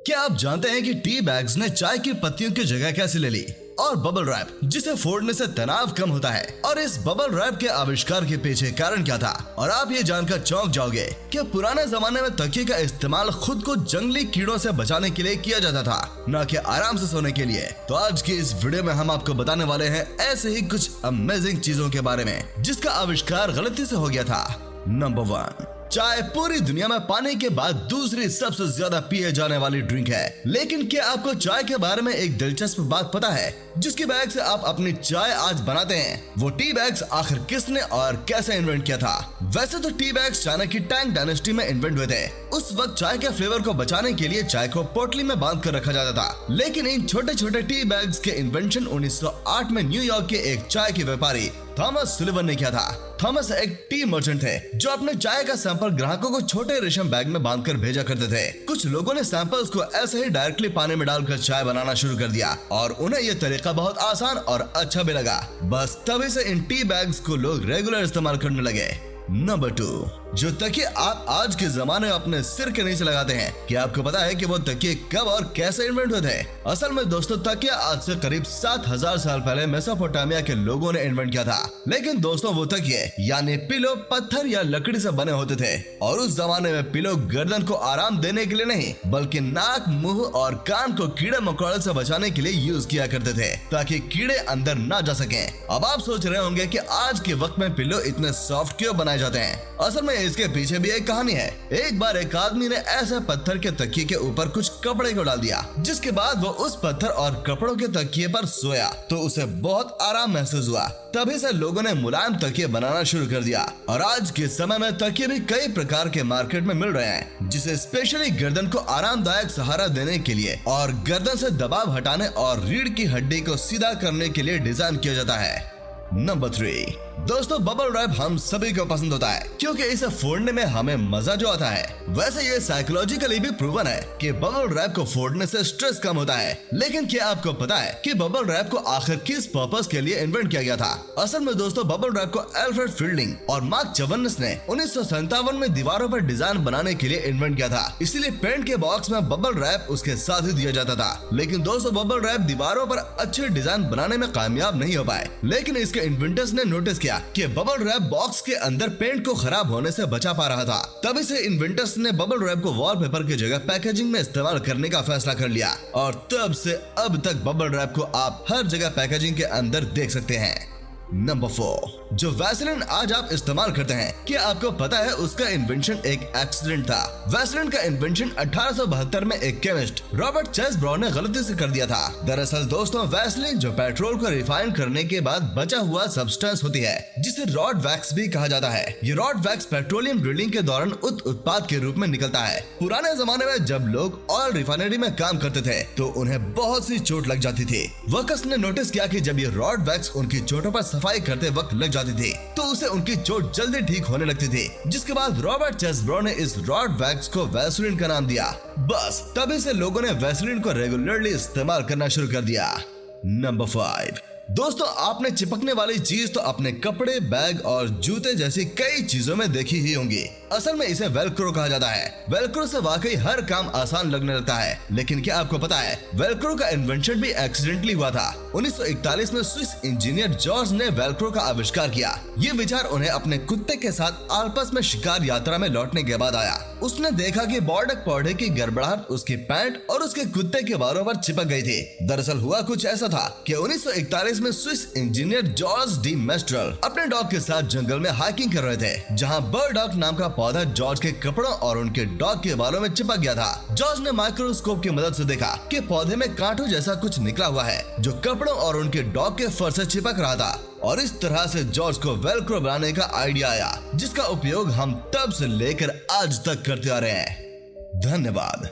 क्या आप जानते हैं कि टी बैग्स ने चाय की पत्तियों की जगह कैसे ले ली? और बबल रैप, जिसे फोड़ने से तनाव कम होता है। और इस बबल रैप के आविष्कार के पीछे कारण क्या था? और आप ये जानकर चौंक जाओगे कि पुराने जमाने में तकिए का इस्तेमाल खुद को जंगली कीड़ों से बचाने के लिए किया जाता था, न कि आराम से सोने के लिए। तो आज की इस वीडियो में हम आपको बताने वाले हैं ऐसे ही कुछ अमेजिंग चीजों के बारे में जिसका आविष्कार गलती से हो गया था। नंबर 1, चाय पूरी दुनिया में पानी के बाद दूसरी सबसे ज्यादा पिए जाने वाली ड्रिंक है। लेकिन क्या आपको चाय के बारे में एक दिलचस्प बात पता है? जिसकी बैग से आप अपनी चाय आज बनाते हैं, वो टी बैग्स आखिर किसने और कैसे इन्वेंट किया था? वैसे तो टी बैग्स चाइना की टैंग डायनेस्टी में इन्वेंट हुए थे। उस वक्त चाय के फ्लेवर को बचाने के लिए चाय को पोटली में बांध कर रखा जाता था। लेकिन इन छोटे छोटे टी बैग्स के इन्वेंशन 1908 में न्यूयॉर्क के एक चाय के व्यापारी थॉमस सुलिवन ने किया था। थॉमस एक टी मर्चेंट थे जो अपने चाय का सैंपल ग्राहकों को छोटे रेशम बैग में बांधकर भेजा करते थे। कुछ लोगों ने सैंपल्स को ऐसे ही डायरेक्टली पानी में डालकर चाय बनाना शुरू कर दिया और उन्हें यह तरीका बहुत आसान और अच्छा भी लगा। बस तभी से इन टी बैग्स को लोग रेगुलर इस्तेमाल करने लगे। नंबर 2, जो तकिए आप आज के जमाने में अपने सिर के नीचे लगाते हैं, क्या आपको पता है कि वो तकिए कब और कैसे इन्वेंट हुए थे? असल में दोस्तों, तकिया आज से करीब 7000 साल पहले मेसोपोटामिया के लोगों ने इन्वेंट किया था। लेकिन दोस्तों, वो तकिए यानी पिलो पत्थर या लकड़ी से बने होते थे और उस जमाने में पिलो गर्दन को आराम देने के लिए नहीं, बल्कि नाक, मुंह और कान को कीड़े मकोड़े से बचाने के लिए यूज किया करते थे ताकि कीड़े अंदर ना जा सके। अब आप सोच रहे होंगे कि आज के वक्त में पिलो इतने सॉफ्ट क्यों बनाए जाते हैं? असल में इसके पीछे भी एक कहानी है। एक बार एक आदमी ने ऐसे पत्थर के तकिए के ऊपर कुछ कपड़े को डाल दिया, जिसके बाद वो उस पत्थर और कपड़ों के तकिए पर सोया तो उसे बहुत आराम महसूस हुआ। तभी से लोगों ने मुलायम तकिए बनाना शुरू कर दिया और आज के समय में तकिए भी कई प्रकार के मार्केट में मिल रहे हैं, जिसे स्पेशली गर्दन को आरामदायक सहारा देने के लिए और गर्दन से दबाव हटाने और रीढ़ की हड्डी को सीधा करने के लिए डिजाइन किया जाता है। नंबर 3, दोस्तों, बबल रैप हम सभी को पसंद होता है क्योंकि इसे फोड़ने में हमें मजा जो आता है। वैसे ये साइकोलॉजिकली भी प्रूवन है कि बबल रैप को फोड़ने से स्ट्रेस कम होता है। लेकिन क्या आपको पता है कि बबल रैप को आखिर किस पर्पस के लिए इन्वेंट किया गया था? असल में दोस्तों, बबल रैप को अल्फ्रेड फील्डिंग और मार्क चवन्स ने 1957 में दीवारों पर डिजाइन बनाने के लिए इन्वेंट किया था। इसीलिए पेंट के बॉक्स में बबल रैप उसके साथ ही दिया जाता था। लेकिन दोस्तों, बबल रैप दीवारों पर अच्छे डिजाइन बनाने में कामयाब नहीं हो पाए। लेकिन इसके इन्वेंटर्स ने नोटिस किया कि बबल रैप बॉक्स के अंदर पेंट को खराब होने से बचा पा रहा था। तभी से इन्वेंटर्स ने बबल रैप को वॉलपेपर की जगह पैकेजिंग में इस्तेमाल करने का फैसला कर लिया और तब से अब तक बबल रैप को आप हर जगह पैकेजिंग के अंदर देख सकते हैं। नंबर 4, जो वैसलीन आज आप इस्तेमाल करते हैं, क्या आपको पता है उसका इन्वेंशन एक एक्सीडेंट था? वैसलीन का इन्वेंशन 1872 में एक केमिस्ट रॉबर्ट चेस ब्राउन ने गलती से कर दिया था। दरअसल दोस्तों, वैसलीन जो पेट्रोल को रिफाइन करने के बाद बचा हुआ सब्सटेंस होती है, जिसे रॉड वैक्स भी कहा जाता है। ये रॉड वैक्स पेट्रोलियम ड्रिलिंग के दौरान उत्पाद के रूप में निकलता है। पुराने जमाने में जब लोग ऑयल रिफाइनरी में काम करते थे तो उन्हें बहुत सी चोट लग जाती थी। वर्कर्स ने नोटिस किया कि जब ये रॉड वैक्स उनकी चोटों पर सफाई करते वक्त लग जाती थी तो उसे उनकी चोट जल्दी ठीक होने लगती थी, जिसके बाद रॉबर्ट चेस ब्राउन ने इस रॉड वैक्स को वैसलीन का नाम दिया। बस तभी से लोगों ने वैसलीन को रेगुलरली इस्तेमाल करना शुरू कर दिया। नंबर 5, दोस्तों, आपने चिपकने वाली चीज तो अपने कपड़े, बैग और जूते जैसी कई चीजों में देखी ही होंगी। असल में इसे वेलक्रो कहा जाता है। वेलक्रो से वाकई हर काम आसान लगने लगता है। लेकिन क्या आपको पता है वेलक्रो का इन्वेंशन भी एक्सीडेंटली हुआ था? 1941 में स्विस इंजीनियर जॉर्ज ने वेलक्रो का आविष्कार किया। ये विचार उन्हें अपने कुत्ते के साथ आल्प्स में शिकार यात्रा में लौटने के बाद आया। उसने देखा कि बॉर्डर पौधे की गड़बड़ाहट उसकी पैंट और उसके कुत्ते के बालों पर चिपक गई थी। दरअसल हुआ कुछ ऐसा था कि 1941 में Swiss engineer George D menstrual अपने डॉग के साथ जंगल में हाइकिंग कर रहे थे, जहां बर्डॉग नाम का पौधा जॉर्ज के कपड़ों और उनके डॉग के बालों में चिपक गया था। जॉर्ज ने माइक्रोस्कोप की मदद से देखा कि पौधे में कांटों जैसा कुछ निकला हुआ है जो कपड़ों और उनके डॉग के फर से चिपक रहा था। और इस तरह से जॉर्ज को वेलक्रो बनाने का आइडिया आया, जिसका उपयोग हम तब से लेकर आज तक करते आ रहे हैं। धन्यवाद।